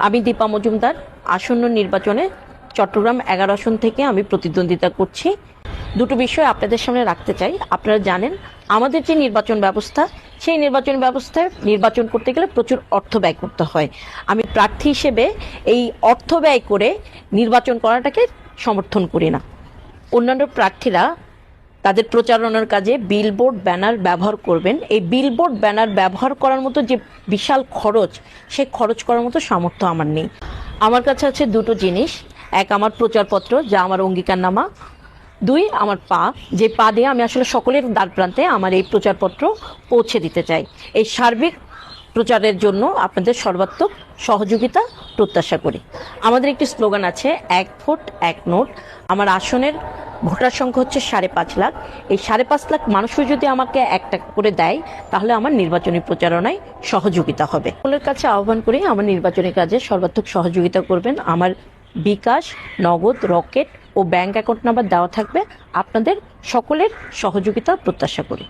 আমি দীপা মজুমদার আসন্ন নির্বাচনে চট্টগ্রাম 11 আসন থেকে আমি প্রতিদ্বন্দ্বিতা করছি। দুটো বিষয় আপনাদের সামনে রাখতে চাই। আপনারা জানেন আমাদের যে নির্বাচন ব্যবস্থা, সেই নির্বাচন ব্যবস্থায় নির্বাচন করতে গেলে প্রচুর অর্থ ব্যয় করতে হয়। আমি প্রার্থী হিসেবে এই অর্থ ব্যয় করে নির্বাচন করাটাকে সমর্থন করি না। অন্যান্য প্রার্থীরা তাদের প্রচারণার কাজে বিলবোর্ড ব্যানার ব্যবহার করবেন। এই বিলবোর্ড ব্যানার ব্যবহার করার মতো যে বিশাল খরচ, সেই খরচ করার মতো সামর্থ্য আমার নেই। আমার কাছে আছে দুটো জিনিস। এক, আমার প্রচারপত্র, যা আমার অঙ্গীকারনামা। দুই, আমার পা, যে পা দিয়ে আমি আসলে সকলের দ্বার প্রান্তে আমার এই প্রচারপত্র পৌঁছে দিতে চাই। এই সার্বিক প্রচারের জন্য আপনাদের সর্বাত্মক সহযোগিতা প্রত্যাশা করি। আমাদের একটি স্লোগান আছে, 1 ভোট 1 নোট। আমার আসনের ভোটার সংখ্যা হচ্ছে 5.5 লাখ। এই 5.5 লাখ মানুষও যদি আমাকে একটা করে দেয়, তাহলে আমার নির্বাচনী প্রচারণায় সহযোগিতা হবে। সকলের কাছে আহ্বান করি আমার নির্বাচনী কাজে সর্বাত্মক সহযোগিতা করবেন। আমার বিকাশ, নগদ, রকেট ও ব্যাংক অ্যাকাউন্ট নাম্বার দেওয়া থাকবে। আপনাদের সকলের সহযোগিতা প্রত্যাশা করি।